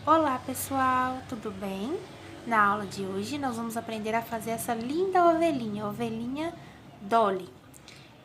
Olá pessoal, tudo bem? Na aula de hoje nós vamos aprender a fazer essa linda ovelhinha, ovelhinha Dolly.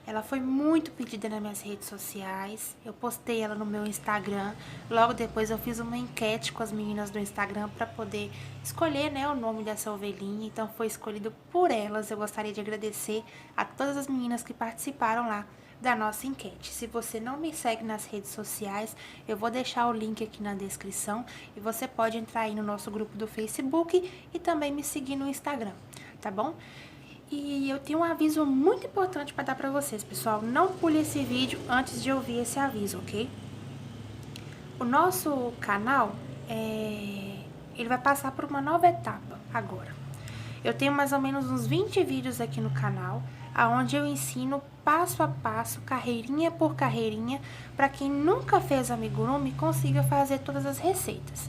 Ela foi muito pedida nas minhas redes sociais, eu postei ela no meu Instagram, logo depois eu fiz uma enquete com as meninas do Instagram para poder escolher, o nome dessa ovelhinha, então foi escolhido por elas. Eu gostaria de agradecer a todas as meninas que participaram lá da nossa enquete. Se você não me segue nas redes sociais, eu vou deixar o link aqui na descrição e você pode entrar aí no nosso grupo do Facebook e também me seguir no Instagram, tá bom? E eu tenho um aviso muito importante para dar para vocês, pessoal. Não pule esse vídeo antes de ouvir esse aviso, ok? O nosso canal, ele vai passar por uma nova etapa agora. Eu tenho mais ou menos uns 20 vídeos aqui no canal, onde eu ensino passo a passo, carreirinha por carreirinha, para quem nunca fez amigurumi consiga fazer todas as receitas.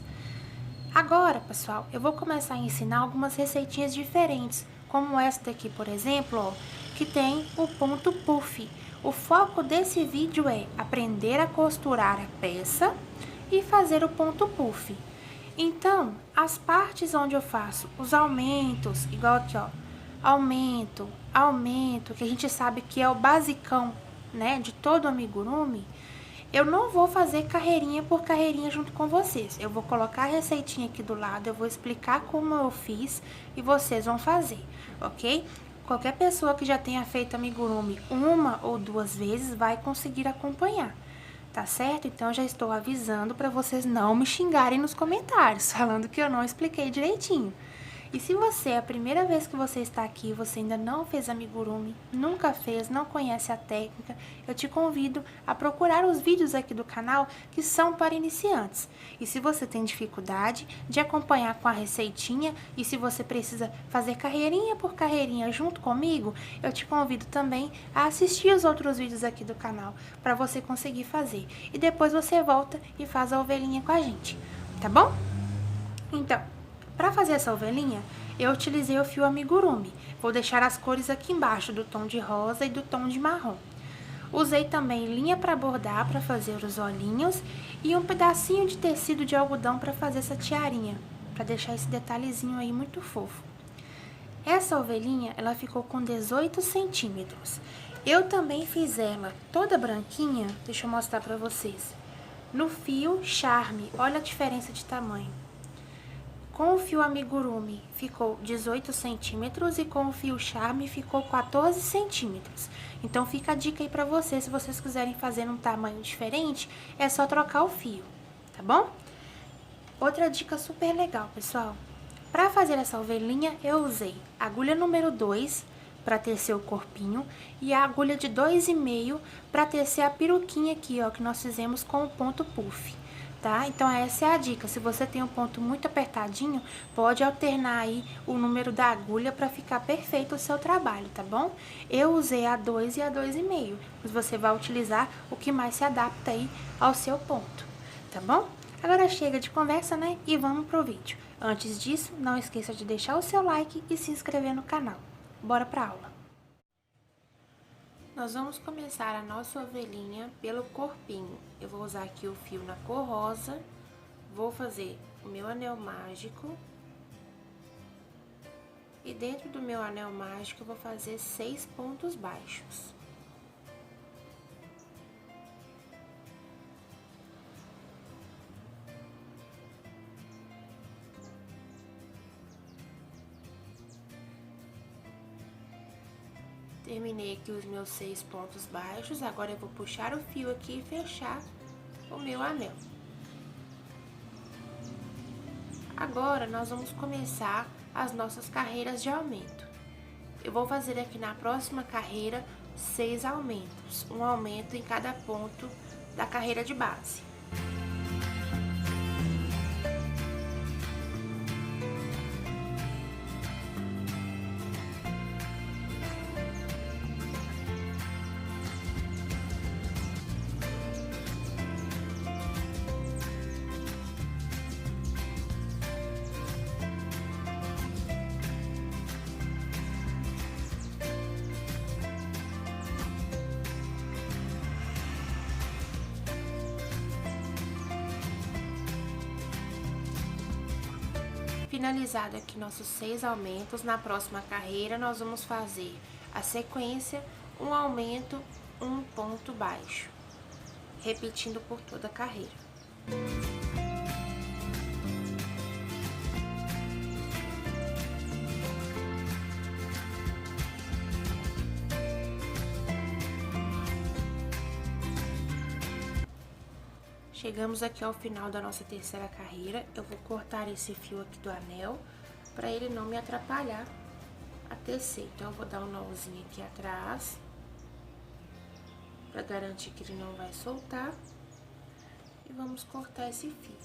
Agora, pessoal, eu vou começar a ensinar algumas receitinhas diferentes, como essa daqui, por exemplo, ó, que tem o ponto puff. O foco desse vídeo é aprender a costurar a peça e fazer o ponto puff. Então, as partes onde eu faço os aumentos, igual aqui, ó, aumento, aumento, que a gente sabe que é o basicão, de todo amigurumi, eu não vou fazer carreirinha por carreirinha junto com vocês. Eu vou colocar a receitinha aqui do lado, eu vou explicar como eu fiz e vocês vão fazer, ok? Qualquer pessoa que já tenha feito amigurumi uma ou duas vezes vai conseguir acompanhar, tá certo? Então, eu já estou avisando para vocês não me xingarem nos comentários, falando que eu não expliquei direitinho. E se você é a primeira vez que você está aqui, você ainda não fez amigurumi, nunca fez, não conhece a técnica, eu te convido a procurar os vídeos aqui do canal que são para iniciantes. E se você tem dificuldade de acompanhar com a receitinha e se você precisa fazer carreirinha por carreirinha junto comigo, eu te convido também a assistir os outros vídeos aqui do canal para você conseguir fazer. E depois você volta e faz a ovelhinha com a gente, tá bom? Então, para fazer essa ovelhinha, eu utilizei o fio amigurumi. Vou deixar as cores aqui embaixo, do tom de rosa e do tom de marrom. Usei também linha para bordar, para fazer os olhinhos, e um pedacinho de tecido de algodão para fazer essa tiarinha, para deixar esse detalhezinho aí muito fofo. Essa ovelhinha, ela ficou com 18 centímetros. Eu também fiz ela toda branquinha, deixa eu mostrar para vocês, no fio Charme. Olha a diferença de tamanho. Com o fio amigurumi ficou 18 centímetros e com o fio Charme ficou 14 centímetros. Então, fica a dica aí pra vocês, se vocês quiserem fazer um tamanho diferente, é só trocar o fio, tá bom? Outra dica super legal, pessoal. Pra fazer essa ovelhinha, eu usei a agulha número 2 para tecer o corpinho e a agulha de 2,5 para tecer a peruquinha aqui, ó, que nós fizemos com o ponto puff. Tá? Então, essa é a dica. Se você tem um ponto muito apertadinho, pode alternar aí o número da agulha para ficar perfeito o seu trabalho, tá bom? Eu usei a 2 e a 2,5, mas você vai utilizar o que mais se adapta aí ao seu ponto, tá bom? Agora chega de conversa, E vamos pro vídeo. Antes disso, não esqueça de deixar o seu like e se inscrever no canal. Bora pra aula! Nós vamos começar a nossa ovelhinha pelo corpinho. Eu vou usar aqui o fio na cor rosa, vou fazer o meu anel mágico. E dentro do meu anel mágico eu vou fazer 6 pontos baixos. Terminei aqui os meus 6 pontos baixos, agora eu vou puxar o fio aqui e fechar o meu anel. Agora, nós vamos começar as nossas carreiras de aumento. Eu vou fazer aqui na próxima carreira 6 aumentos, um aumento em cada ponto da carreira de base. Finalizado aqui nossos 6 aumentos, na próxima carreira nós vamos fazer a sequência, um aumento, um ponto baixo, repetindo por toda a carreira. Chegamos aqui ao final da nossa terceira carreira, eu vou cortar esse fio aqui do anel, para ele não me atrapalhar a tecer. Então, eu vou dar um nozinho aqui atrás, para garantir que ele não vai soltar, e vamos cortar esse fio.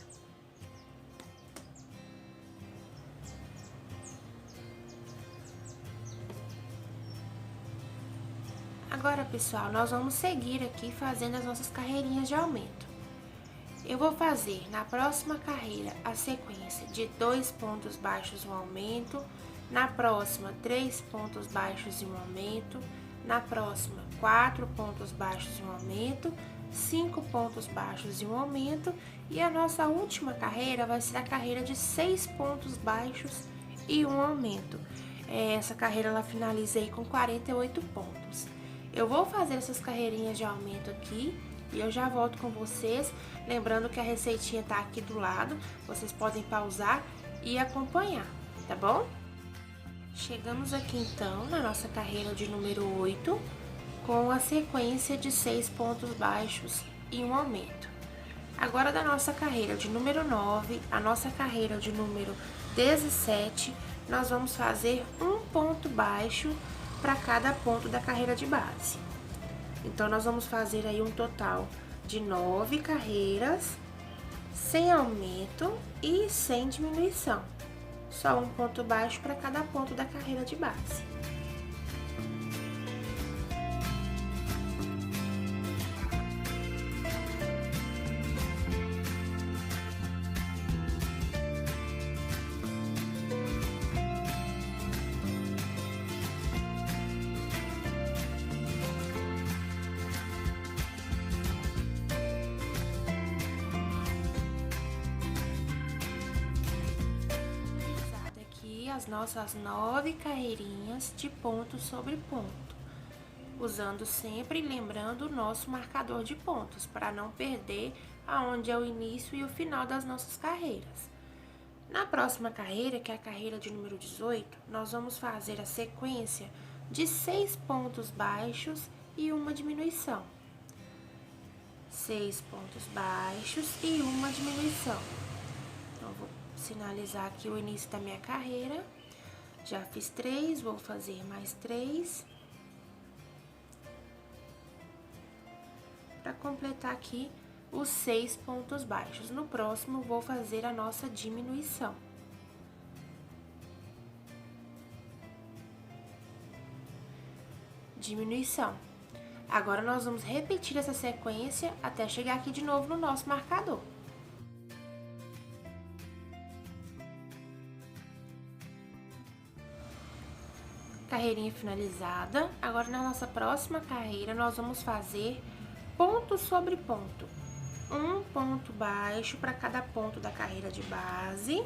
Agora, pessoal, nós vamos seguir aqui fazendo as nossas carreirinhas de aumento. Eu vou fazer na próxima carreira a sequência de 2 pontos baixos um aumento, na próxima 3 pontos baixos e um aumento, na próxima 4 pontos baixos e um aumento, 5 pontos baixos e um aumento, e a nossa última carreira vai ser a carreira de 6 pontos baixos e um aumento. Essa carreira ela finaliza aí com 48 pontos. Eu vou fazer essas carreirinhas de aumento aqui e eu já volto com vocês, lembrando que a receitinha tá aqui do lado, vocês podem pausar e acompanhar, tá bom? Chegamos aqui então na nossa carreira de número 8, com a sequência de 6 pontos baixos e um aumento. Agora da nossa carreira de número 9, a nossa carreira de número 17, nós vamos fazer um ponto baixo para cada ponto da carreira de base. Então, nós vamos fazer aí um total de 9 carreiras, sem aumento e sem diminuição. Só um ponto baixo para cada ponto da carreira de base. As nossas 9 carreirinhas de ponto sobre ponto, usando sempre, lembrando o nosso marcador de pontos, para não perder aonde é o início e o final das nossas carreiras. Na próxima carreira, que é a carreira de número 18, nós vamos fazer a sequência de 6 pontos baixos e uma diminuição. 6 pontos baixos e uma diminuição. Então, vou sinalizar aqui o início da minha carreira. Já fiz 3, vou fazer mais 3. Para completar aqui os 6 pontos baixos. No próximo, vou fazer a nossa diminuição. Diminuição. Agora, nós vamos repetir essa sequência até chegar aqui de novo no nosso marcador. Carreirinha finalizada. Agora, na nossa próxima carreira, nós vamos fazer ponto sobre ponto. Um ponto baixo para cada ponto da carreira de base.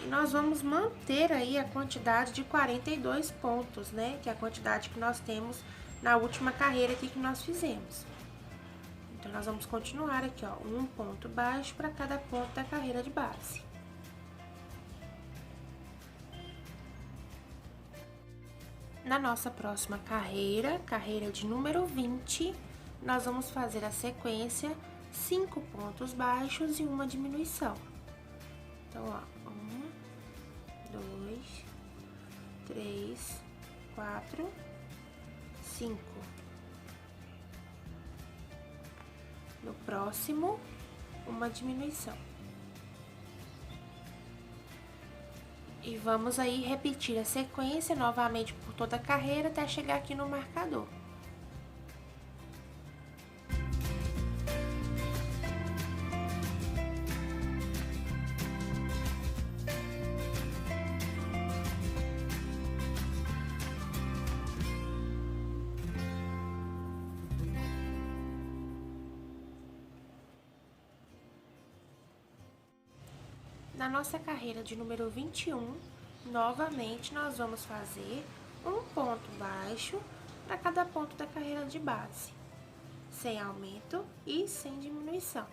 E nós vamos manter aí a quantidade de 42 pontos, né? Que é a quantidade que nós temos na última carreira aqui que nós fizemos. Então, nós vamos continuar aqui, ó, um ponto baixo para cada ponto da carreira de base. Na nossa próxima carreira, carreira de número 20, nós vamos fazer a sequência 5 pontos baixos e uma diminuição. Então, ó, 1, 2, 3, 4, 5. No próximo, uma diminuição. E vamos aí repetir a sequência novamente por toda a carreira até chegar aqui no marcador. na nossa carreira de número 21, novamente nós vamos fazer um ponto baixo para cada ponto da carreira de base, sem aumento e sem diminuição.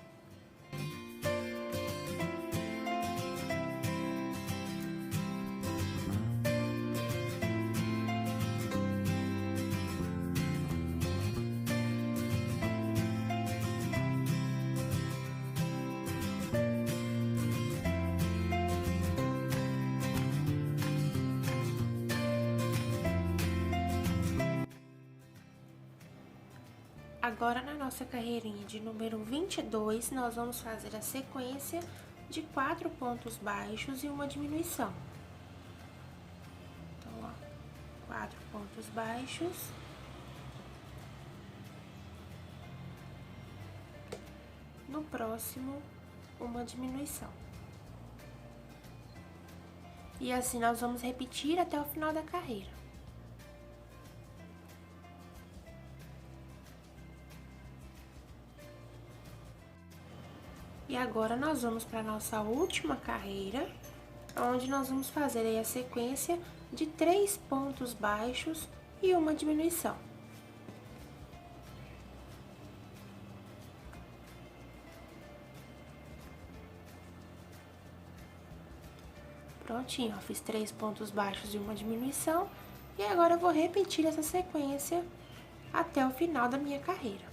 Agora, na nossa carreirinha de número 22, nós vamos fazer a sequência de 4 pontos baixos e uma diminuição. Então, ó, 4 pontos baixos. No próximo, uma diminuição. E assim nós vamos repetir até o final da carreira. E agora, nós vamos para a nossa última carreira, onde nós vamos fazer aí a sequência de 3 pontos baixos e uma diminuição. Prontinho, ó, fiz 3 pontos baixos e uma diminuição. E agora eu vou repetir essa sequência até o final da minha carreira.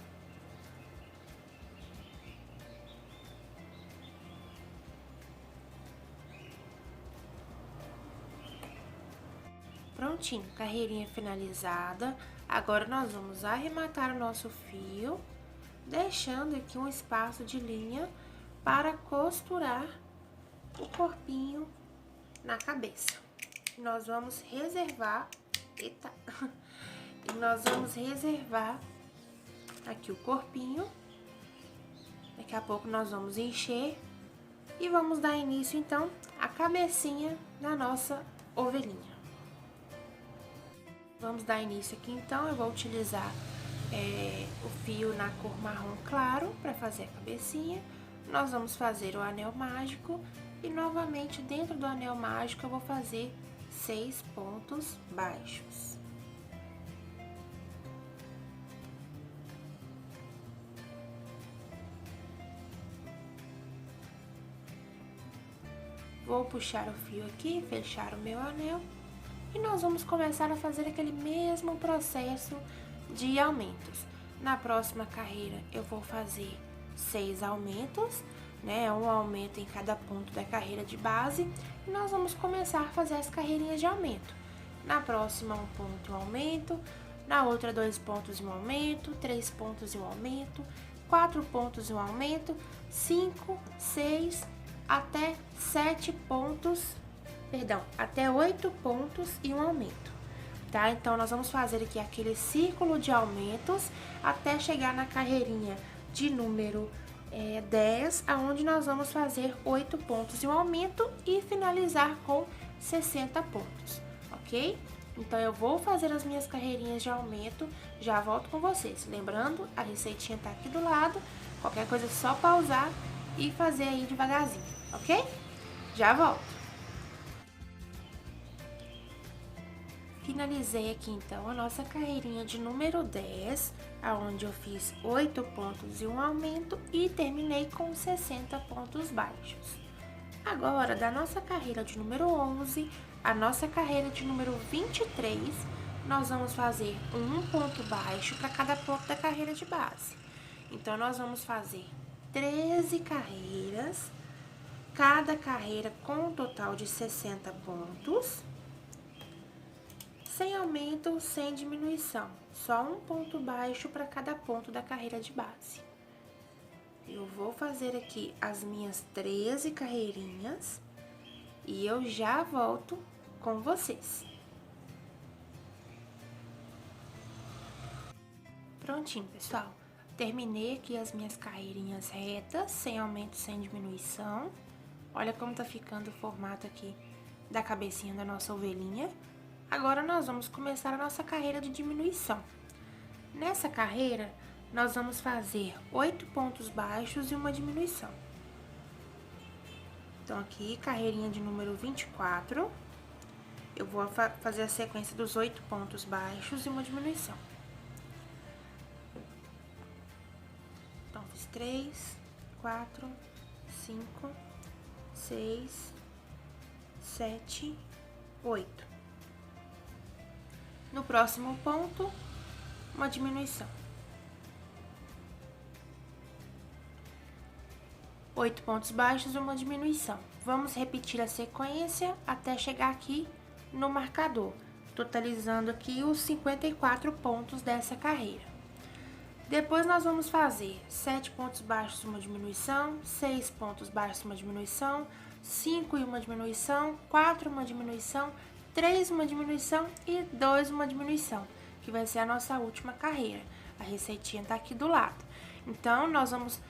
Prontinho, carreirinha finalizada. Agora, nós vamos arrematar o nosso fio, deixando aqui um espaço de linha para costurar o corpinho na cabeça. Nós vamos reservar, eita, e nós vamos reservar aqui o corpinho. Daqui a pouco nós vamos encher e vamos dar início, então, à cabecinha da nossa ovelhinha. Vamos dar início aqui, então, eu vou utilizar o fio na cor marrom claro para fazer a cabecinha. Nós vamos fazer o anel mágico e, novamente, dentro do anel mágico, eu vou fazer 6 pontos baixos. Vou puxar o fio aqui, fechar o meu anel. E nós vamos começar a fazer aquele mesmo processo de aumentos. Na próxima carreira, eu vou fazer 6 aumentos, né? Um aumento em cada ponto da carreira de base. E nós vamos começar a fazer as carreirinhas de aumento. Na próxima, 1 ponto e um aumento. Na outra, 2 pontos e um aumento. 3 pontos e um aumento. 4 pontos e um aumento. 5, 6, até 7 pontos. Perdão, até 8 pontos e um aumento, tá? Então, nós vamos fazer aqui aquele círculo de aumentos até chegar na carreirinha de número 10, aonde nós vamos fazer 8 pontos e um aumento e finalizar com 60 pontos, ok? Então, eu vou fazer as minhas carreirinhas de aumento, já volto com vocês. Lembrando, a receitinha tá aqui do lado, qualquer coisa é só pausar e fazer aí devagarzinho, ok? Já volto. Finalizei aqui, então, a nossa carreirinha de número 10, aonde eu fiz 8 pontos e um aumento e terminei com 60 pontos baixos. Agora, da nossa carreira de número 11, a nossa carreira de número 23, nós vamos fazer um ponto baixo para cada ponto da carreira de base. Então, nós vamos fazer 13 carreiras, cada carreira com um total de 60 pontos. Sem aumento, sem diminuição, só um ponto baixo para cada ponto da carreira de base. Eu vou fazer aqui as minhas 13 carreirinhas e eu já volto com vocês. Prontinho, pessoal. Terminei aqui as minhas carreirinhas retas, sem aumento, sem diminuição. Olha como tá ficando o formato aqui da cabecinha da nossa ovelhinha. Agora, nós vamos começar a nossa carreira de diminuição. Nessa carreira, nós vamos fazer 8 pontos baixos e uma diminuição. Então, aqui, carreirinha de número 24, eu vou fazer a sequência dos 8 pontos baixos e uma diminuição. Então, fiz 3, 4, 5, 6, 7, 8. No próximo ponto, uma diminuição. 8 pontos baixos, uma diminuição. Vamos repetir a sequência até chegar aqui no marcador, totalizando aqui os 54 pontos dessa carreira. Depois, nós vamos fazer 7 pontos baixos, uma diminuição, 6 pontos baixos, uma diminuição, 5 e uma diminuição, 4 uma diminuição, 3 uma diminuição e 2 uma diminuição, que vai ser a nossa última carreira. A receitinha tá aqui do lado. Então, nós vamos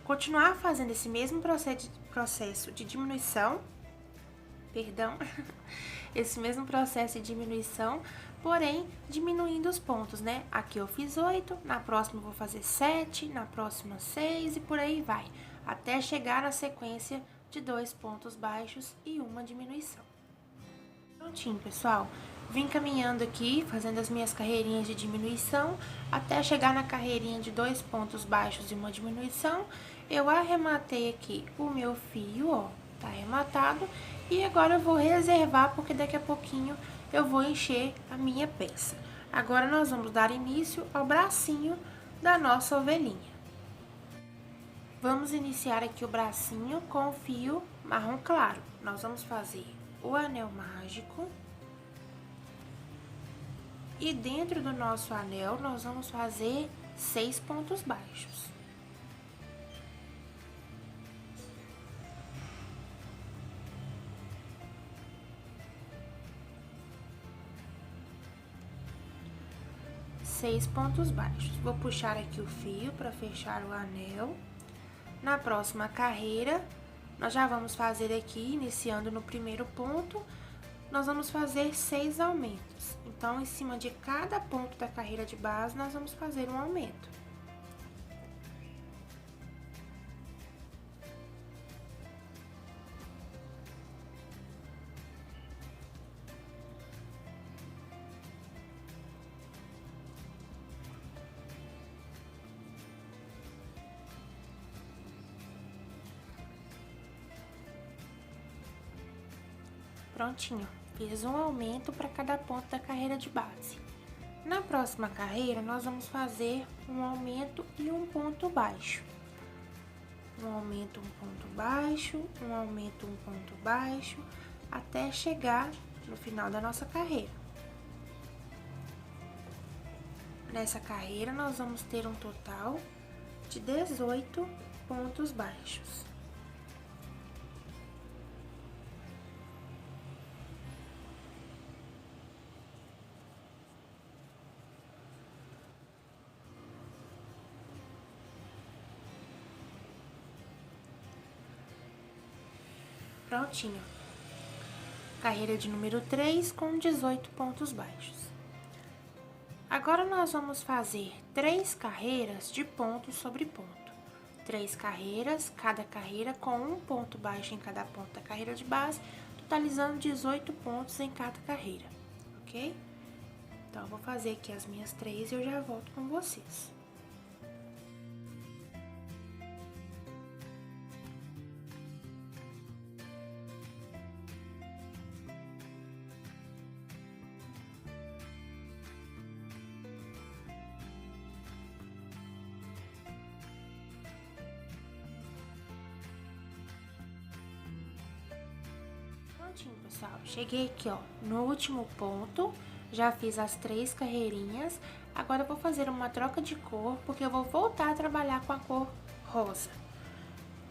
continuar fazendo esse mesmo processo de diminuição, esse mesmo processo de diminuição, porém, diminuindo os pontos, né? Aqui eu fiz 8, na próxima eu vou fazer 7, na próxima 6 e por aí vai, até chegar na sequência de 2 pontos baixos e uma diminuição. Prontinho, pessoal. Vim caminhando aqui, fazendo as minhas carreirinhas de diminuição, até chegar na carreirinha de 2 pontos baixos e uma diminuição. Eu arrematei aqui o meu fio, ó, tá arrematado. E agora eu vou reservar, porque daqui a pouquinho eu vou encher a minha peça. Agora, nós vamos dar início ao bracinho da nossa ovelhinha. Vamos iniciar aqui o bracinho com o fio marrom claro. Nós vamos fazer o anel mágico. E dentro do nosso anel, nós vamos fazer 6 pontos baixos. Seis pontos baixos. Vou puxar aqui o fio para fechar o anel. Na próxima carreira, nós já vamos fazer aqui, iniciando no primeiro ponto, nós vamos fazer 6 aumentos. Então, em cima de cada ponto da carreira de base, nós vamos fazer um aumento. Prontinho, fiz um aumento para cada ponto da carreira de base. Na próxima carreira, nós vamos fazer um aumento e um ponto baixo. Um aumento, um ponto baixo, um aumento, um ponto baixo, até chegar no final da nossa carreira. Nessa carreira, nós vamos ter um total de 18 pontos baixos. Prontinho. Carreira de número 3 com 18 pontos baixos. Agora, nós vamos fazer 3 carreiras de ponto sobre ponto. 3 carreiras, cada carreira com um ponto baixo em cada ponto da carreira de base, totalizando 18 pontos em cada carreira, ok? Então, eu vou fazer aqui as minhas 3 e eu já volto com vocês. Prontinho, pessoal. Cheguei aqui, ó, no último ponto, já fiz as 3 carreirinhas. Agora, eu vou fazer uma troca de cor, porque eu vou voltar a trabalhar com a cor rosa.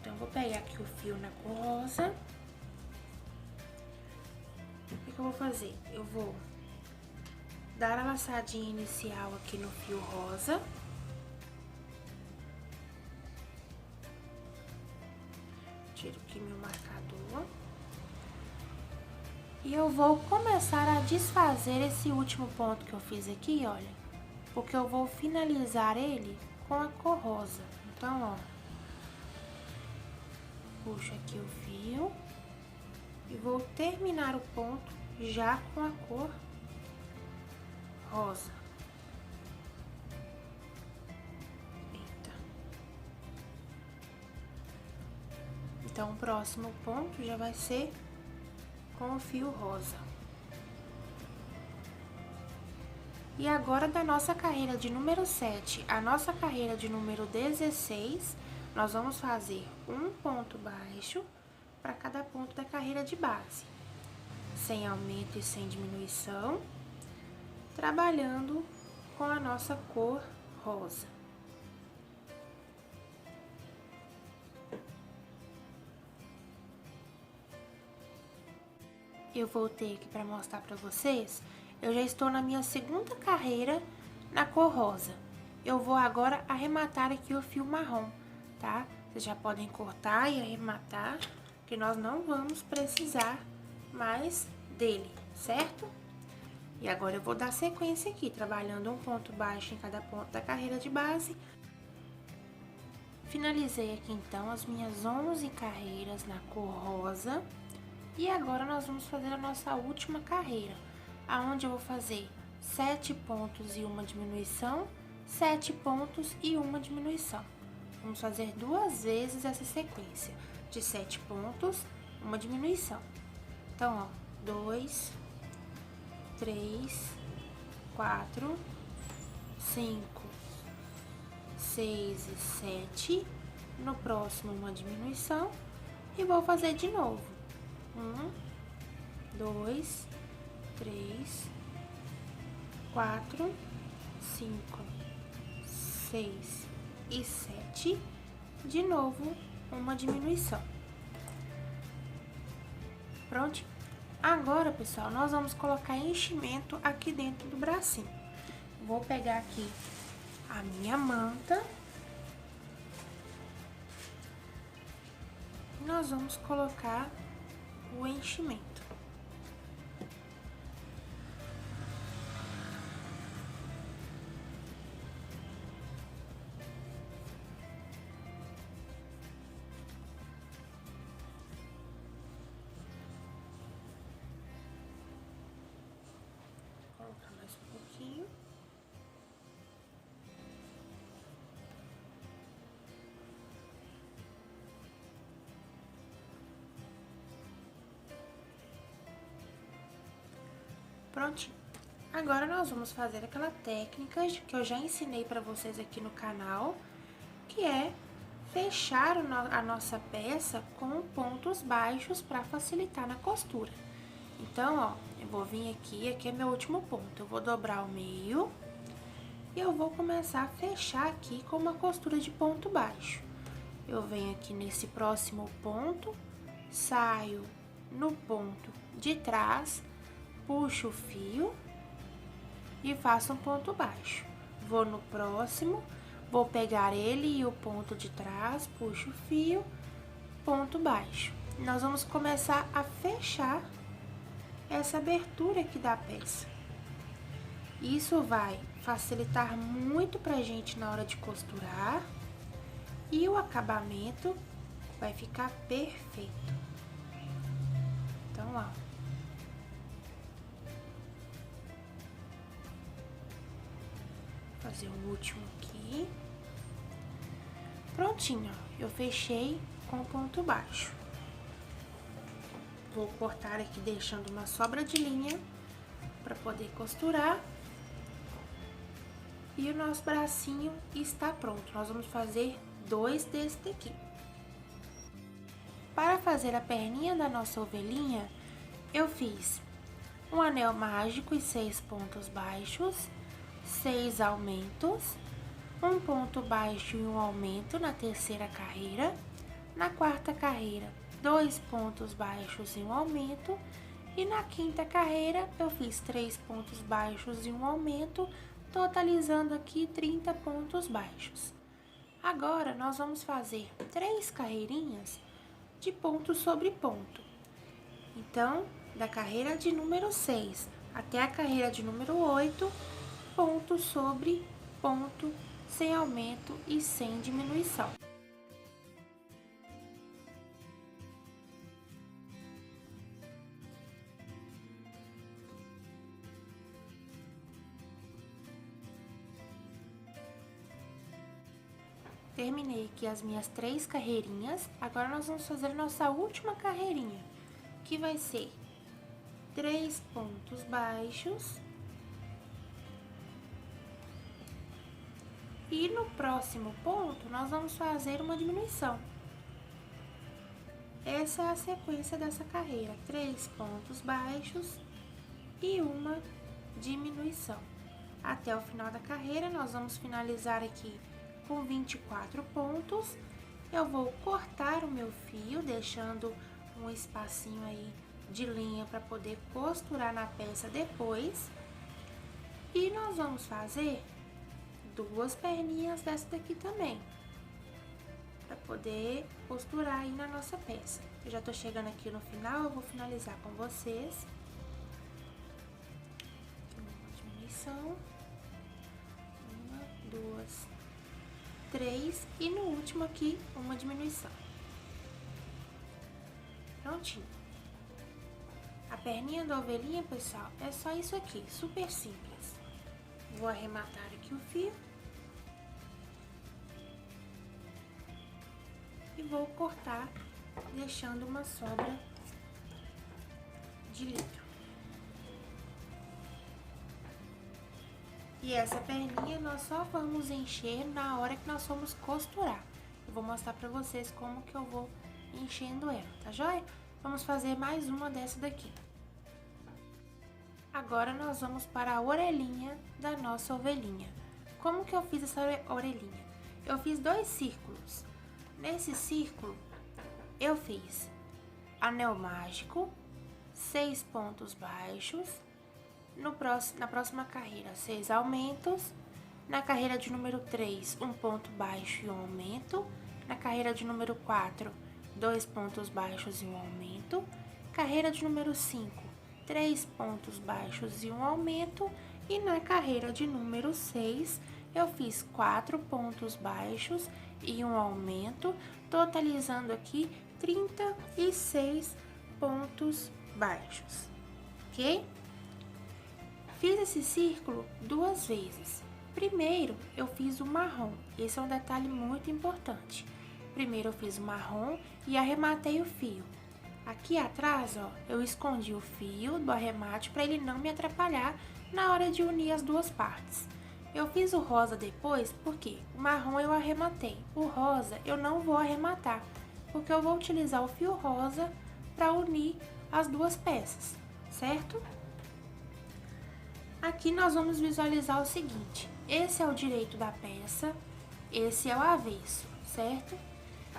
Então, eu vou pegar aqui o fio na cor rosa. O que eu vou fazer? Eu vou dar a laçadinha inicial aqui no fio rosa. Tiro aqui meu marcador. E eu vou começar a desfazer esse último ponto que eu fiz aqui, olha. Porque eu vou finalizar ele com a cor rosa. Então, ó. puxo aqui o fio e vou terminar o ponto já com a cor rosa. Eita. Então, o próximo ponto já vai ser com o fio rosa. E agora, da nossa carreira de número 7 a nossa carreira de número 16, nós vamos fazer um ponto baixo para cada ponto da carreira de base, sem aumento e sem diminuição, trabalhando com a nossa cor rosa. Eu voltei aqui para mostrar para vocês. Eu já estou na minha segunda carreira na cor rosa. Eu vou agora arrematar aqui o fio marrom, tá? Vocês já podem cortar e arrematar, que nós não vamos precisar mais dele, certo? E agora eu vou dar sequência aqui, trabalhando um ponto baixo em cada ponto da carreira de base. Finalizei aqui então as minhas 11 carreiras na cor rosa. E agora nós vamos fazer a nossa última carreira, aonde eu vou fazer 7 pontos e uma diminuição, 7 pontos e uma diminuição. Vamos fazer 2 vezes essa sequência de 7 pontos, uma diminuição. Então, ó, 2, 3, 4, 5, 6 e 7. No próximo, uma diminuição. E vou fazer de novo. 1, 2, 3, 4, 5, 6 e 7. De novo, uma diminuição. Pronto? Agora, pessoal, nós vamos colocar enchimento aqui dentro do bracinho. Vou pegar aqui a minha manta. E nós vamos colocar o enchimento. Vou colocar mais um pouquinho. Prontinho. Agora, nós vamos fazer aquela técnica que eu já ensinei pra vocês aqui no canal, que é fechar a nossa peça com pontos baixos pra facilitar na costura. Então, ó, eu vou vir aqui é meu último ponto, eu vou dobrar o meio e eu vou começar a fechar aqui com uma costura de ponto baixo. Eu venho aqui nesse próximo ponto, saio no ponto de trás, puxo o fio e faço um ponto baixo. Vou no próximo, vou pegar ele e o ponto de trás, puxo o fio, ponto baixo. Nós vamos começar a fechar essa abertura aqui da peça. Isso vai facilitar muito pra gente na hora de costurar e o acabamento vai ficar perfeito. Então, ó. Fazer o último aqui. Prontinho, ó, eu fechei com ponto baixo. Vou cortar aqui deixando uma sobra de linha para poder costurar. E o nosso bracinho está pronto. Nós vamos fazer 2 desse daqui. Para fazer a perninha da nossa ovelhinha, eu fiz um anel mágico e 6 pontos baixos, 6 aumentos, um ponto baixo e um aumento na terceira carreira. Na quarta carreira, 2 pontos baixos e um aumento. E na quinta carreira, eu fiz 3 pontos baixos e um aumento, totalizando aqui 30 pontos baixos. Agora, nós vamos fazer 3 carreirinhas de ponto sobre ponto. Então, da carreira de número 6 até a carreira de número 8, ponto sobre ponto, sem aumento e sem diminuição. Terminei aqui as minhas 3 carreirinhas. Agora nós vamos fazer a nossa última carreirinha, que vai ser 3 pontos baixos. E no próximo ponto, nós vamos fazer uma diminuição. Essa é a sequência dessa carreira: 3 pontos baixos e uma diminuição. Até o final da carreira, nós vamos finalizar aqui com 24 pontos. Eu vou cortar o meu fio, deixando um espacinho aí de linha para poder costurar na peça depois. E nós vamos fazer 2 perninhas dessa daqui também, para poder costurar aí na nossa peça. Eu já tô chegando aqui no final, eu vou finalizar com vocês. Uma diminuição. 1, 2, 3 e no último aqui uma diminuição. Prontinho. A perninha da ovelhinha, pessoal, é só isso aqui, super simples. Vou arrematar aqui o fio e vou cortar, deixando uma sobra de litro. E essa perninha nós só vamos encher na hora que nós formos costurar. Eu vou mostrar pra vocês como que eu vou enchendo ela, tá joia? Vamos fazer mais uma dessa daqui. Agora nós vamos para a orelhinha da nossa ovelhinha. Como que eu fiz essa orelhinha? Eu fiz 2 círculos. Nesse círculo, eu fiz anel mágico, 6 pontos baixos. Na próxima carreira, 6 aumentos. Na carreira de número 3, 1 ponto baixo e um aumento. Na carreira de número 4, 2 pontos baixos e um aumento. Carreira de número 5, 3 pontos baixos e um aumento. E na carreira de número 6, eu fiz 4 pontos baixos e um aumento, totalizando aqui 36 pontos baixos, ok? Fiz esse círculo 2 vezes. Primeiro, eu fiz o marrom. Esse é um detalhe muito importante. Primeiro, eu fiz o marrom e arrematei o fio. Aqui atrás, ó, eu escondi o fio do arremate para ele não me atrapalhar na hora de unir as 2 partes. Eu fiz o rosa depois porque o marrom eu arrematei. O rosa eu não vou arrematar, porque eu vou utilizar o fio rosa para unir as 2 peças, certo? Aqui nós vamos visualizar o seguinte: esse é o direito da peça, esse é o avesso, certo?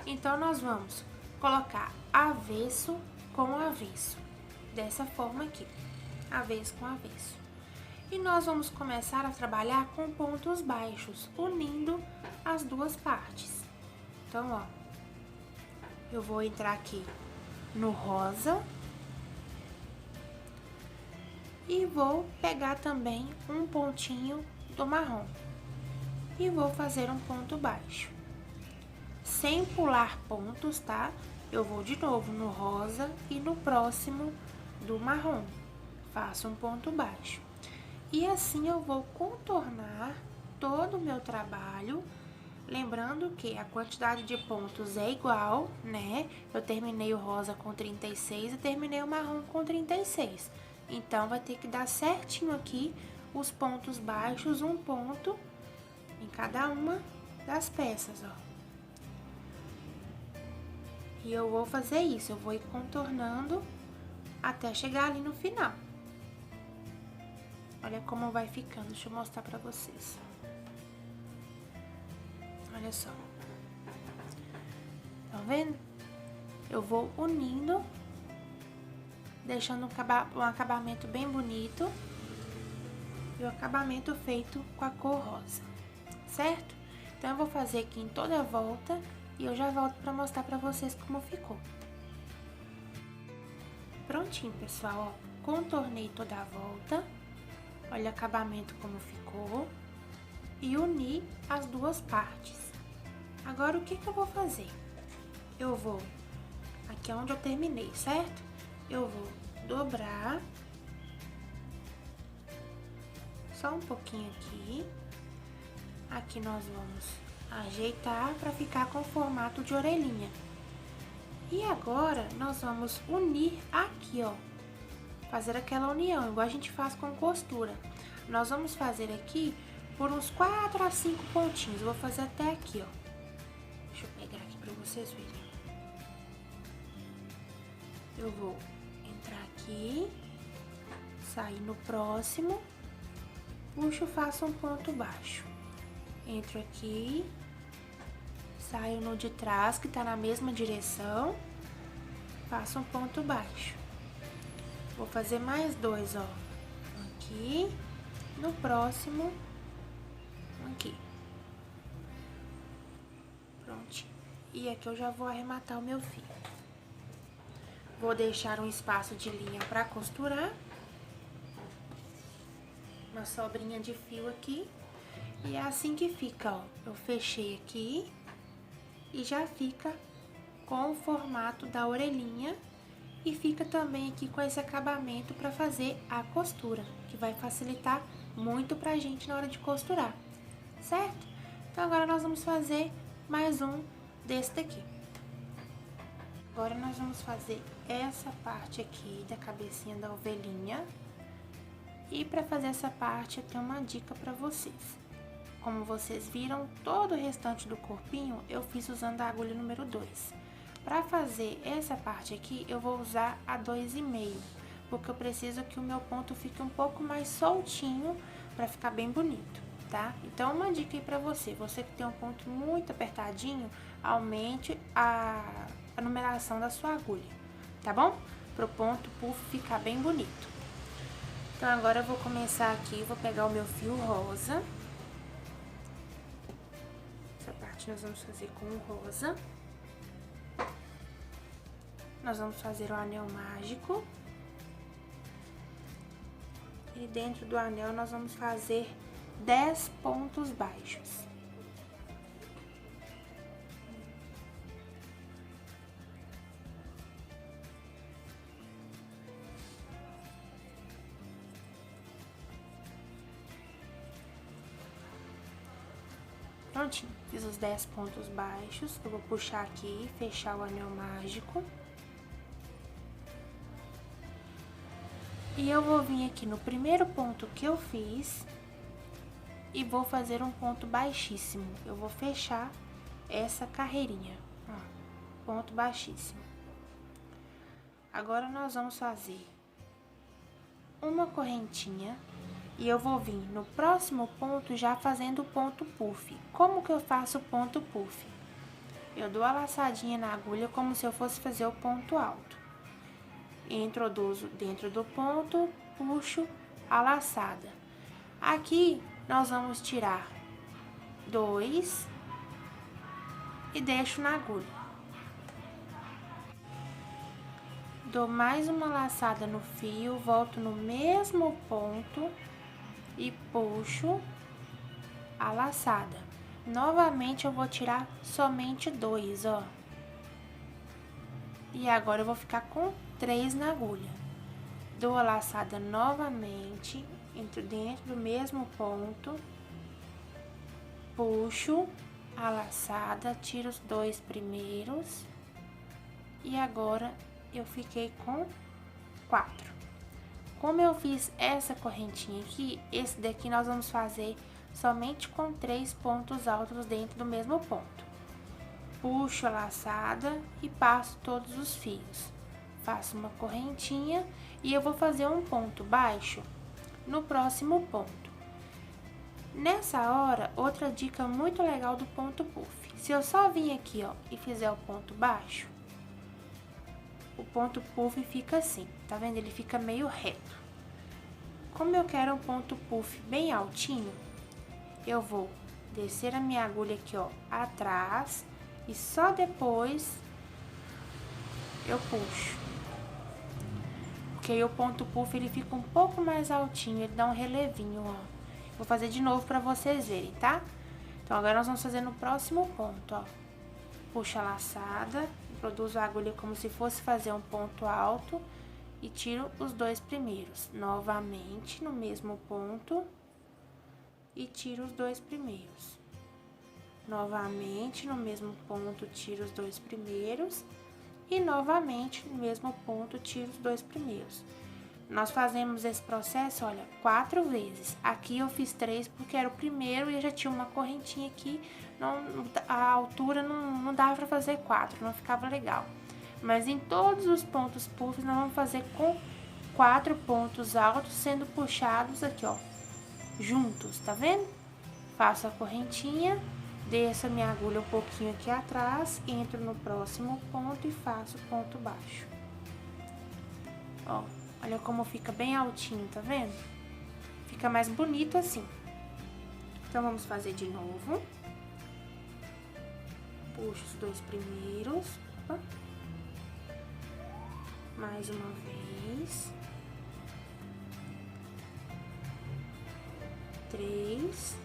Então, nós vamos colocar avesso com avesso, dessa forma aqui, avesso com avesso. E nós vamos começar a trabalhar com pontos baixos, unindo as 2 partes. Então, ó, eu vou entrar aqui no rosa e vou pegar também um pontinho do marrom e vou fazer um ponto baixo. Sem pular pontos, tá? Eu vou de novo no rosa e no próximo do marrom. Faço um ponto baixo. E assim eu vou contornar todo o meu trabalho. Lembrando que a quantidade de pontos é igual, né? Eu terminei o rosa com 36 e terminei o marrom com 36. Então, vai ter que dar certinho aqui os pontos baixos, um ponto em cada uma das peças, ó. E eu vou fazer isso, eu vou ir contornando até chegar ali no final. Olha como vai ficando, deixa eu mostrar pra vocês. Olha só. Tá vendo? Eu vou unindo, deixando um acabamento bem bonito. E o acabamento feito com a cor rosa, certo? Então, eu vou fazer aqui em toda a volta e eu já volto pra mostrar pra vocês como ficou. Prontinho, pessoal, ó. Contornei toda a volta. Olha o acabamento como ficou. E uni as 2 partes. Agora, o que eu vou fazer? Eu vou... Aqui é onde eu terminei, certo? Eu vou dobrar. Só um pouquinho aqui. Aqui nós vamos ajeitar para ficar com o formato de orelhinha. E agora, nós vamos unir aqui, ó, fazer aquela união, igual a gente faz com costura. Nós vamos fazer aqui por uns 4 a 5 pontinhos, eu vou fazer até aqui, ó. Deixa eu pegar aqui para vocês verem. Eu vou entrar aqui, sair no próximo, puxo, faço um ponto baixo. Entro aqui, saio no de trás, que tá na mesma direção, faço um ponto baixo. Vou fazer mais 2, ó. Aqui, no próximo, aqui. Prontinho. E aqui eu já vou arrematar o meu fio. Vou deixar um espaço de linha pra costurar. Uma sobrinha de fio aqui. E é assim que fica, ó. Eu fechei aqui e já fica com o formato da orelhinha e fica também aqui com esse acabamento para fazer a costura, que vai facilitar muito pra gente na hora de costurar, certo? Então agora nós vamos fazer mais um desse daqui. Agora nós vamos fazer essa parte aqui da cabecinha da ovelhinha. E para fazer essa parte eu tenho uma dica para vocês. Como vocês viram, todo o restante do corpinho eu fiz usando a agulha número 2. Para fazer essa parte aqui, eu vou usar a 2,5, porque eu preciso que o meu ponto fique um pouco mais soltinho para ficar bem bonito, tá? Então, uma dica aí para você que tem um ponto muito apertadinho, aumente a numeração da sua agulha, tá bom? Para o ponto puff ficar bem bonito. Então, agora eu vou começar aqui, vou pegar o meu fio rosa. Essa parte nós vamos fazer com o rosa. Nós vamos fazer o anel mágico. E dentro do anel nós vamos fazer 10 pontos baixos. Prontinho, fiz os 10 pontos baixos. Eu vou puxar aqui, fechar o anel mágico. E eu vou vir aqui no primeiro ponto que eu fiz e vou fazer um ponto baixíssimo. Eu vou fechar essa carreirinha, ó, ponto baixíssimo. Agora nós vamos fazer uma correntinha e eu vou vir no próximo ponto já fazendo o ponto puff. Como que eu faço o ponto puff? Eu dou a laçadinha na agulha como se eu fosse fazer o ponto alto. Introduzo dentro do ponto, puxo a laçada. Aqui nós vamos tirar 2 e deixo na agulha. Dou mais uma laçada no fio, volto no mesmo ponto e puxo a laçada. Novamente eu vou tirar somente 2, ó. E agora eu vou ficar com 3 na agulha. Dou a laçada novamente, entro dentro do mesmo ponto, puxo a laçada, tiro os 2 primeiros e agora eu fiquei com 4. Como eu fiz essa correntinha aqui, esse daqui nós vamos fazer somente com 3 pontos altos dentro do mesmo ponto. Puxo a laçada e passo todos os fios. Faço uma correntinha e eu vou fazer um ponto baixo no próximo ponto. Nessa hora, outra dica muito legal do ponto puff. Se eu só vir aqui, ó, e fizer o ponto baixo, o ponto puff fica assim, tá vendo? Ele fica meio reto. Como eu quero um ponto puff bem altinho, eu vou descer a minha agulha aqui, ó, atrás e só depois eu puxo. Porque aí o ponto puff ele fica um pouco mais altinho, ele dá um relevinho, ó. Vou fazer de novo pra vocês verem, tá? Então, agora nós vamos fazer no próximo ponto, ó. Puxo a laçada, introduzo a agulha como se fosse fazer um ponto alto e tiro os 2 primeiros. Novamente, no mesmo ponto e tiro os 2 primeiros. Novamente, no mesmo ponto, tiro os 2 primeiros. E novamente, no mesmo ponto, tiro os 2 primeiros. Nós fazemos esse processo, olha, 4 vezes. Aqui eu fiz 3 porque era o primeiro e eu já tinha uma correntinha aqui. A altura não dava pra fazer 4, não ficava legal. Mas em todos os pontos puffs, nós vamos fazer com 4 pontos altos sendo puxados aqui, ó, juntos, tá vendo? Faço a correntinha, desço a minha agulha um pouquinho aqui atrás, entro no próximo ponto e faço ponto baixo. Ó, olha como fica bem altinho, tá vendo? Fica mais bonito assim. Então, vamos fazer de novo. Puxo os 2 primeiros. Opa. Mais uma vez. 3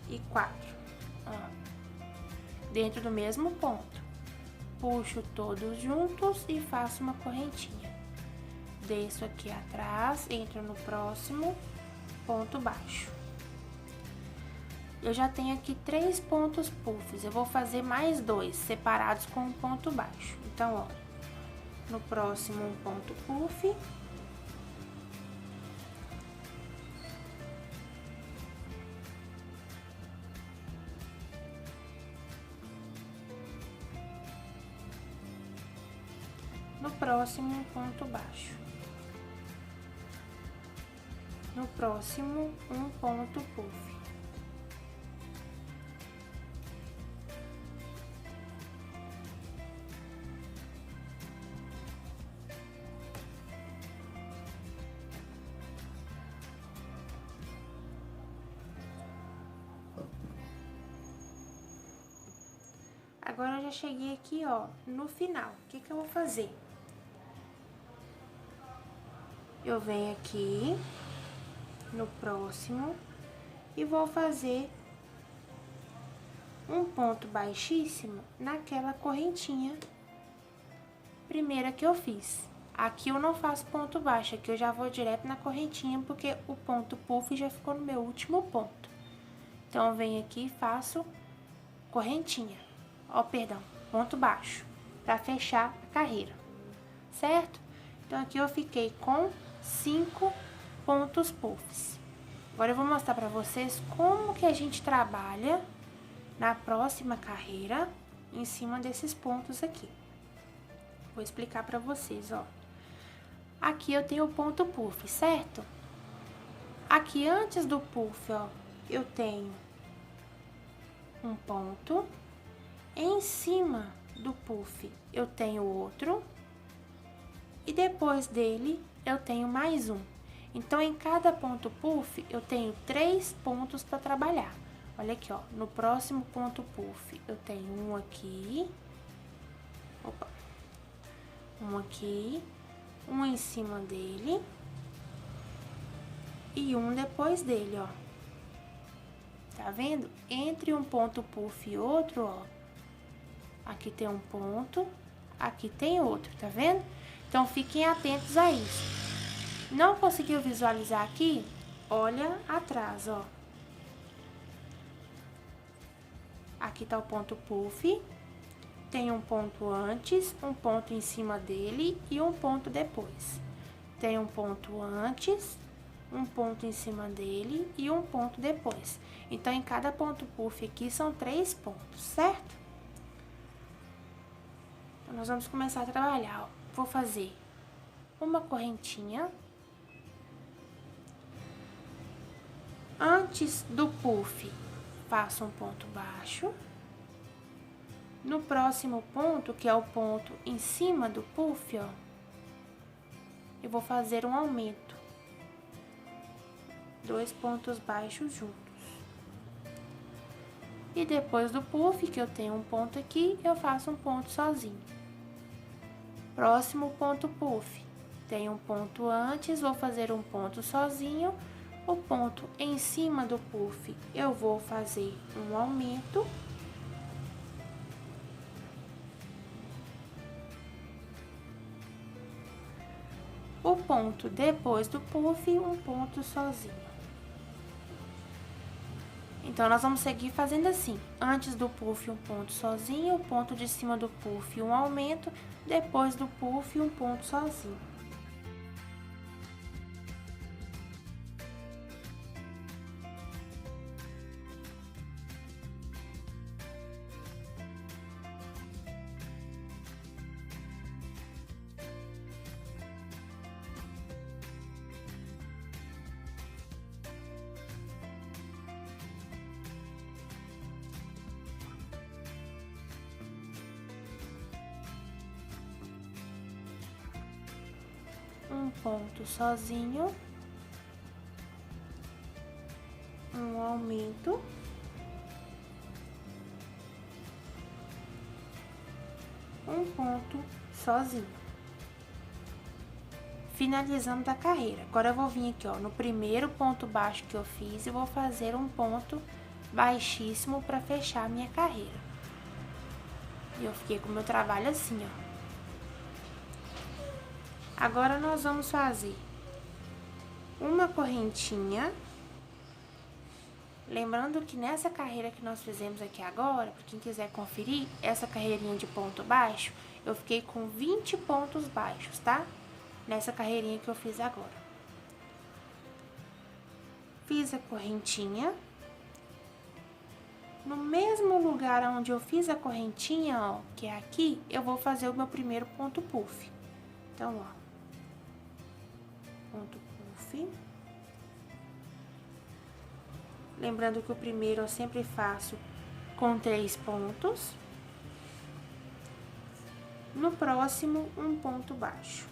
e 4, ó, dentro do mesmo ponto. Puxo todos juntos e faço uma correntinha. Desço aqui atrás, entro no próximo ponto baixo. Eu já tenho aqui 3 pontos puffs, eu vou fazer mais 2 separados com um ponto baixo. Então, ó, no próximo um ponto puff. No próximo, um ponto baixo. No próximo, um ponto puff. Agora, eu já cheguei aqui, ó, no final. O que que eu vou fazer? Eu venho aqui no próximo e vou fazer um ponto baixíssimo naquela correntinha primeira que eu fiz. Aqui eu não faço ponto baixo, aqui eu já vou direto na correntinha, porque o ponto puff já ficou no meu último ponto. Então, eu venho aqui e faço correntinha, ó, perdão, ponto baixo, pra fechar a carreira, certo? Então, aqui eu fiquei com 5 pontos puffs. Agora, eu vou mostrar pra vocês como que a gente trabalha na próxima carreira em cima desses pontos aqui. Vou explicar pra vocês, ó. Aqui eu tenho o ponto puff, certo? Aqui antes do puff, ó, eu tenho um ponto. Em cima do puff, eu tenho outro. E depois dele, eu tenho mais um. Então, em cada ponto puff, eu tenho 3 pontos para trabalhar. Olha aqui, ó, no próximo ponto puff, eu tenho um aqui. Opa. Um aqui, um em cima dele e um depois dele, ó. Tá vendo? Entre um ponto puff e outro, ó, aqui tem um ponto, aqui tem outro, tá vendo? Então, fiquem atentos a isso. Não conseguiu visualizar aqui? Olha atrás, ó. Aqui tá o ponto puff. Tem um ponto antes, um ponto em cima dele e um ponto depois. Tem um ponto antes, um ponto em cima dele e um ponto depois. Então, em cada ponto puff aqui são 3 pontos, certo? Então, nós vamos começar a trabalhar, ó. Vou fazer uma correntinha. Antes do puff, faço um ponto baixo. No próximo ponto, que é o ponto em cima do puff, ó, eu vou fazer um aumento. 2 pontos baixos juntos. E depois do puff, que eu tenho um ponto aqui, eu faço um ponto sozinho. Próximo ponto puff, tem um ponto antes, vou fazer um ponto sozinho. O ponto em cima do puff, eu vou fazer um aumento. O ponto depois do puff, um ponto sozinho. Então, nós vamos seguir fazendo assim. Antes do puff, um ponto sozinho, o ponto de cima do puff, um aumento, depois do puff, um ponto sozinho. Um ponto sozinho, um aumento, um ponto sozinho. Finalizamos a carreira. Agora eu vou vir aqui, ó, no primeiro ponto baixo que eu fiz e vou fazer um ponto baixíssimo para fechar a minha carreira. E eu fiquei com o meu trabalho assim, ó. Agora, nós vamos fazer uma correntinha. Lembrando que nessa carreira que nós fizemos aqui agora, para quem quiser conferir, essa carreirinha de ponto baixo, eu fiquei com 20 pontos baixos, tá? Nessa carreirinha que eu fiz agora. Fiz a correntinha. No mesmo lugar onde eu fiz a correntinha, ó, que é aqui, eu vou fazer o meu primeiro ponto puff. Então, ó. Ponto puff. Lembrando que o primeiro eu sempre faço com 3 pontos. No próximo, um ponto baixo.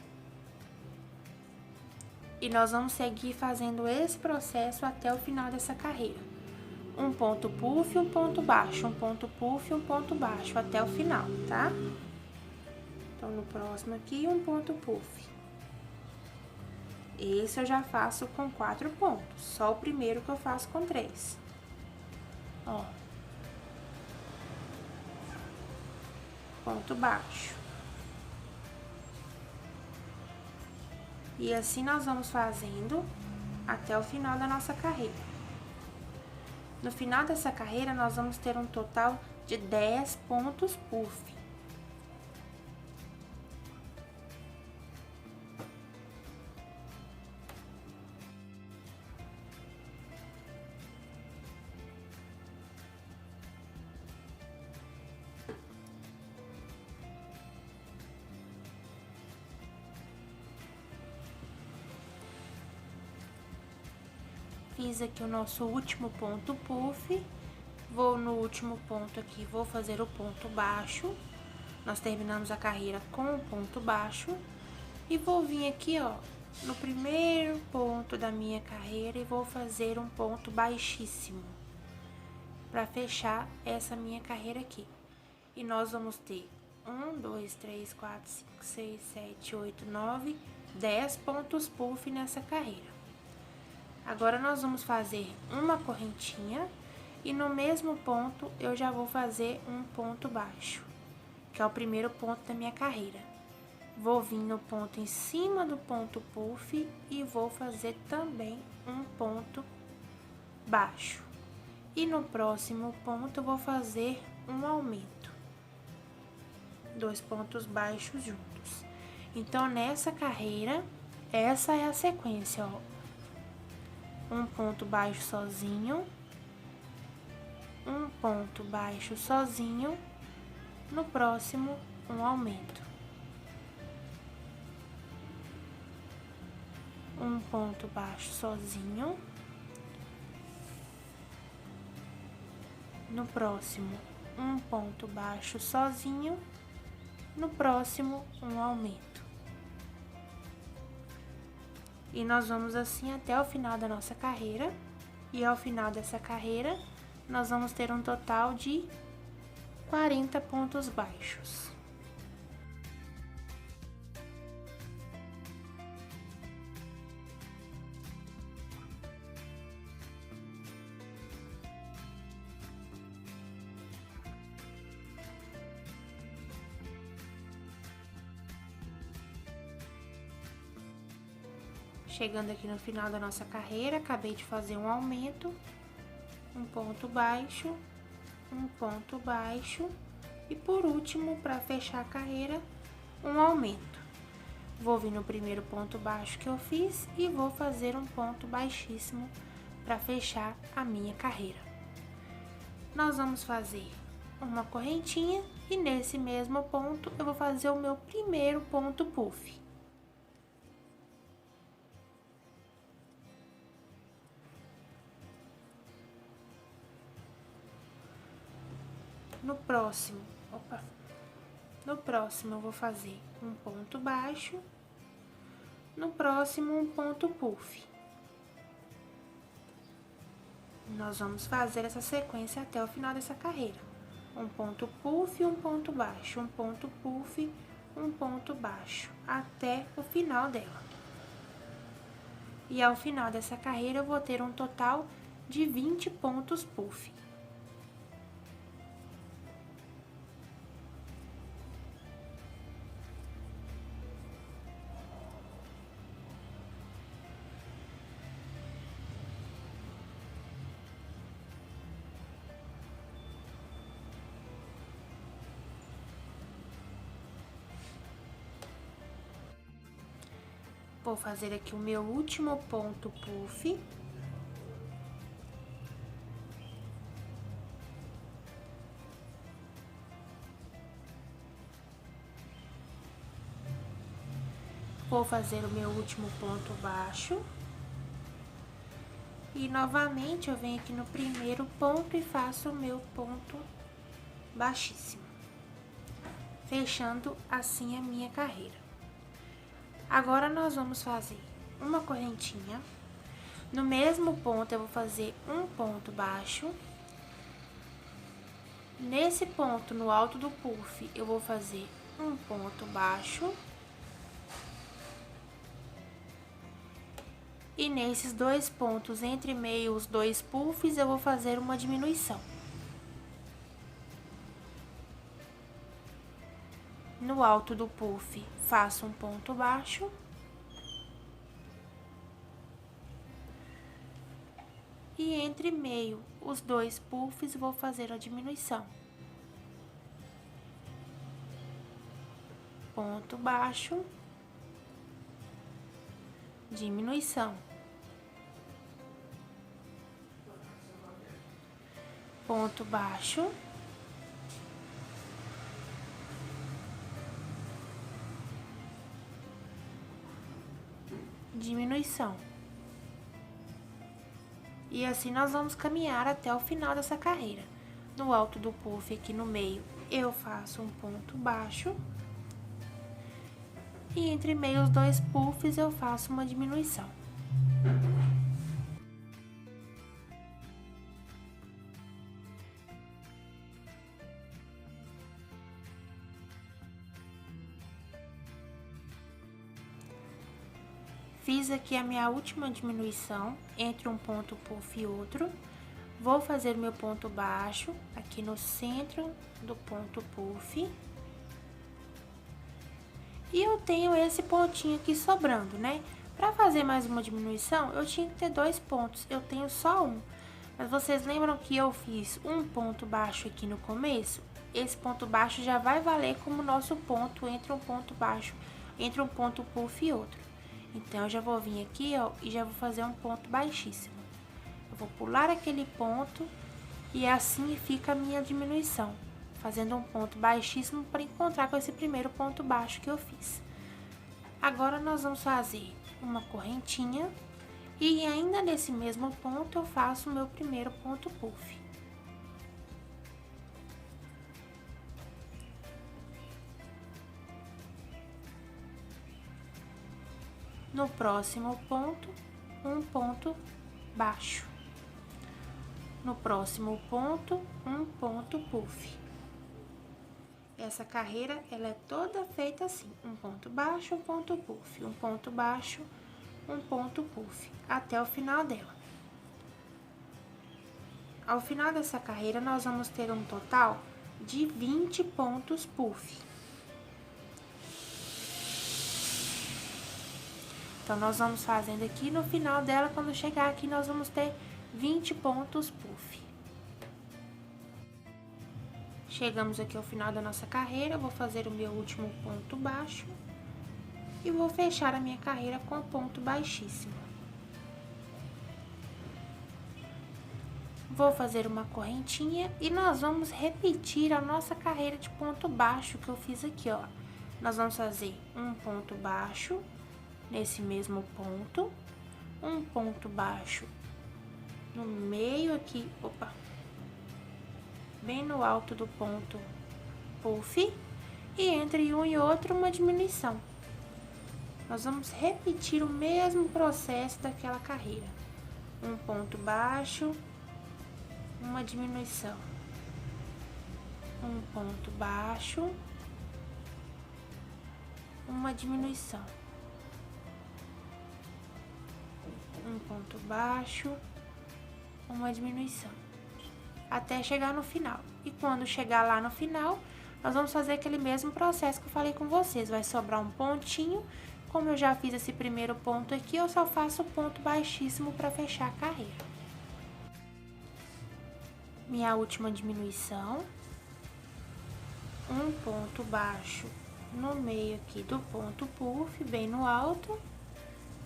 E nós vamos seguir fazendo esse processo até o final dessa carreira. Um ponto puff, um ponto baixo, um ponto puff, um ponto baixo, até o final, tá? Então, no próximo aqui, um ponto puff. Esse eu já faço com 4 pontos, só o primeiro que eu faço com 3. Ó. Ponto baixo. E assim nós vamos fazendo até o final da nossa carreira. No final dessa carreira, nós vamos ter um total de 10 pontos puff. Fiz aqui o nosso último ponto puff, vou no último ponto aqui, vou fazer o ponto baixo. Nós terminamos a carreira com o ponto baixo e vou vir aqui, ó, no primeiro ponto da minha carreira e vou fazer um ponto baixíssimo para fechar essa minha carreira aqui. E nós vamos ter 1, 2, 3, 4, 5, 6, 7, 8, 9, 10 pontos puff nessa carreira. Agora, nós vamos fazer uma correntinha e no mesmo ponto eu já vou fazer um ponto baixo, que é o primeiro ponto da minha carreira. Vou vir no ponto em cima do ponto puff e vou fazer também um ponto baixo. E no próximo ponto eu vou fazer um aumento. 2 pontos baixos juntos. Então, nessa carreira, essa é a sequência, ó. Um ponto baixo sozinho, um ponto baixo sozinho, no próximo, um aumento. Um ponto baixo sozinho, no próximo, um ponto baixo sozinho, no próximo, um aumento. E nós vamos assim até o final da nossa carreira. E ao final dessa carreira, nós vamos ter um total de 40 pontos baixos. Chegando aqui no final da nossa carreira, acabei de fazer um aumento. um ponto baixo, um ponto baixo e por último, para fechar a carreira, um aumento. Vou vir no primeiro ponto baixo que eu fiz e vou fazer um ponto baixíssimo para fechar a minha carreira. Nós vamos fazer uma correntinha e nesse mesmo ponto eu vou fazer o meu primeiro ponto puff. No próximo eu vou fazer um ponto baixo, no próximo um ponto puff. Nós vamos fazer essa sequência até o final dessa carreira. Um ponto puff, um ponto baixo, um ponto puff, um ponto baixo, até o final dela. E ao final dessa carreira eu vou ter um total de 20 pontos puff. Vou fazer aqui o meu último ponto puff. Vou fazer o meu último ponto baixo. E novamente eu venho aqui no primeiro ponto e faço o meu ponto baixíssimo. Fechando assim a minha carreira. Agora, nós vamos fazer uma correntinha. No mesmo ponto, eu vou fazer um ponto baixo. Nesse ponto, no alto do puff, eu vou fazer um ponto baixo. E nesses dois pontos, entre meio os dois puffs, eu vou fazer uma diminuição. No alto do puff, faço um ponto baixo. E entre meio os dois puffs, vou fazer a diminuição. Ponto baixo. Diminuição. Ponto baixo. Diminuição. E assim nós vamos caminhar até o final dessa carreira. No alto do puff, aqui no meio, eu faço um ponto baixo. E entre meio os dois puffs, eu faço uma diminuição. Fiz aqui a minha última diminuição entre um ponto puff e outro. Vou fazer meu ponto baixo aqui no centro do ponto puff. E eu tenho esse pontinho aqui sobrando, né? Pra fazer mais uma diminuição, eu tinha que ter dois pontos, eu tenho só um. Mas vocês lembram que eu fiz um ponto baixo aqui no começo? Esse ponto baixo já vai valer como nosso ponto entre um ponto baixo, entre um ponto puff e outro. Então, eu já vou vir aqui, ó, e já vou fazer um ponto baixíssimo. Eu vou pular aquele ponto e assim fica a minha diminuição, fazendo um ponto baixíssimo para encontrar com esse primeiro ponto baixo que eu fiz. Agora, nós vamos fazer uma correntinha e ainda nesse mesmo ponto eu faço o meu primeiro ponto puff. No próximo ponto, um ponto baixo. No próximo ponto, um ponto puff. Essa carreira, ela é toda feita assim, um ponto baixo, um ponto puff, um ponto baixo, um ponto puff, até o final dela. Ao final dessa carreira, nós vamos ter um total de 20 pontos puff. Então, nós vamos fazendo aqui, no final dela, quando chegar aqui, nós vamos ter 20 pontos puff. Chegamos aqui ao final da nossa carreira, eu vou fazer o meu último ponto baixo e vou fechar a minha carreira com ponto baixíssimo. Vou fazer uma correntinha e nós vamos repetir a nossa carreira de ponto baixo que eu fiz aqui, ó. Nós vamos fazer um ponto baixo nesse mesmo ponto, um ponto baixo no meio aqui, opa, bem no alto do ponto puff, e entre um e outro uma diminuição. Nós vamos repetir o mesmo processo daquela carreira. Um ponto baixo, uma diminuição, um ponto baixo, uma diminuição, um ponto baixo, uma diminuição, até chegar no final. E quando chegar lá no final, nós vamos fazer aquele mesmo processo que eu falei com vocês. Vai sobrar um pontinho. Como eu já fiz esse primeiro ponto aqui, eu só faço o ponto baixíssimo para fechar a carreira. Minha última diminuição, um ponto baixo no meio aqui do ponto puff, bem no alto,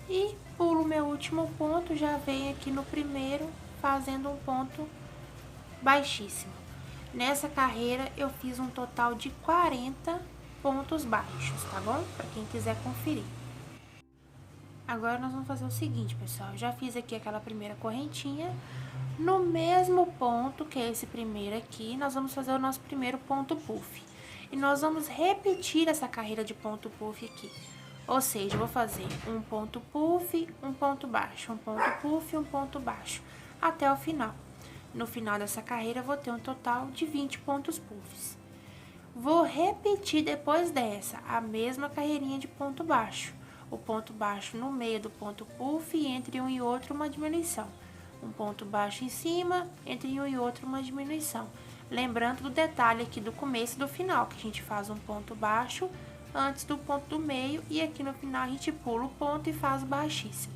e pulo meu último ponto, já venho aqui no primeiro, fazendo um ponto baixíssimo. Nessa carreira, eu fiz um total de 40 pontos baixos, tá bom? Para quem quiser conferir. Agora, nós vamos fazer o seguinte, pessoal. Já fiz aqui aquela primeira correntinha. No mesmo ponto, que é esse primeiro aqui, nós vamos fazer o nosso primeiro ponto puff. E nós vamos repetir essa carreira de ponto puff aqui. Ou seja, eu vou fazer um ponto puff, um ponto baixo, um ponto puff, um ponto baixo, até o final. No final dessa carreira, eu vou ter um total de 20 pontos puffs. Vou repetir depois dessa, a mesma carreirinha de ponto baixo. O ponto baixo no meio do ponto puff e entre um e outro uma diminuição. Um ponto baixo em cima, entre um e outro uma diminuição. Lembrando do detalhe aqui do começo e do final, que a gente faz um ponto baixo antes do ponto do meio e aqui no final a gente pula o ponto e faz o baixíssimo.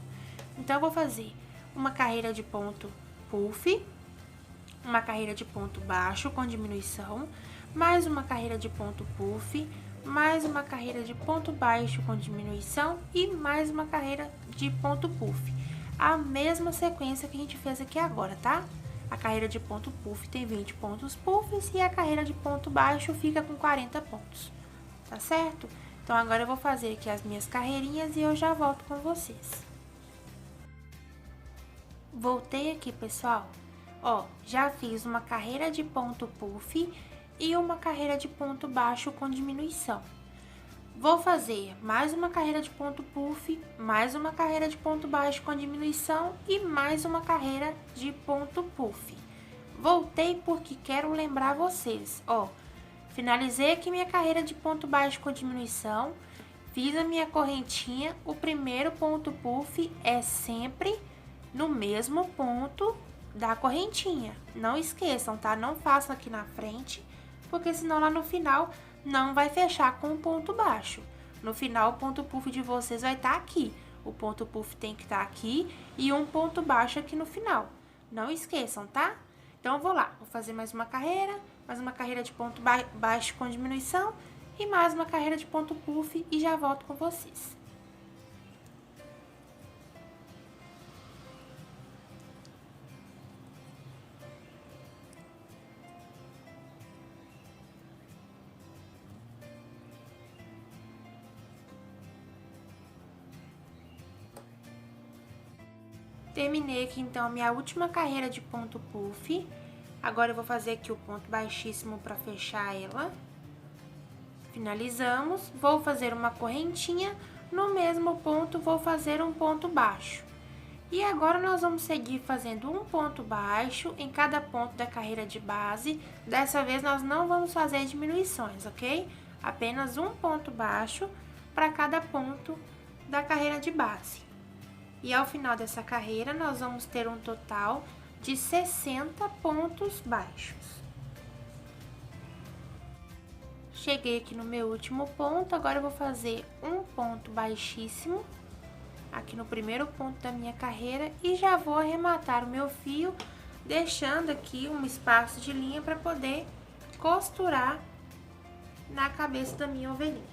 Então, eu vou fazer uma carreira de ponto puff, uma carreira de ponto baixo com diminuição, mais uma carreira de ponto puff, mais uma carreira de ponto baixo com diminuição e mais uma carreira de ponto puff. A mesma sequência que a gente fez aqui agora, tá? A carreira de ponto puff tem 20 pontos puffs e a carreira de ponto baixo fica com 40 pontos, tá certo? Então, agora eu vou fazer aqui as minhas carreirinhas e eu já volto com vocês. Voltei aqui, pessoal. Ó, já fiz uma carreira de ponto puff e uma carreira de ponto baixo com diminuição. Vou fazer mais uma carreira de ponto puff, mais uma carreira de ponto baixo com diminuição e mais uma carreira de ponto puff. Voltei porque quero lembrar vocês, ó, finalizei aqui minha carreira de ponto baixo com diminuição, fiz a minha correntinha, o primeiro ponto puff é sempre no mesmo ponto da correntinha. Não esqueçam, tá? Não façam aqui na frente, porque senão lá no final não vai fechar com o ponto baixo. No final, o ponto puff de vocês vai estar aqui. O ponto puff tem que estar aqui e um ponto baixo aqui no final. Não esqueçam, tá? Então, eu vou lá. Vou fazer mais uma carreira de ponto baixo com diminuição e mais uma carreira de ponto puff e já volto com vocês. Terminei aqui, então, a minha última carreira de ponto puff. Agora, eu vou fazer aqui o ponto baixíssimo para fechar ela. Finalizamos. Vou fazer uma correntinha. No mesmo ponto, vou fazer um ponto baixo. E agora, nós vamos seguir fazendo um ponto baixo em cada ponto da carreira de base. Dessa vez, nós não vamos fazer diminuições, ok? Apenas um ponto baixo para cada ponto da carreira de base. E ao final dessa carreira, nós vamos ter um total de 60 pontos baixos. Cheguei aqui no meu último ponto, agora eu vou fazer um ponto baixíssimo aqui no primeiro ponto da minha carreira e já vou arrematar o meu fio, deixando aqui um espaço de linha para poder costurar na cabeça da minha ovelhinha.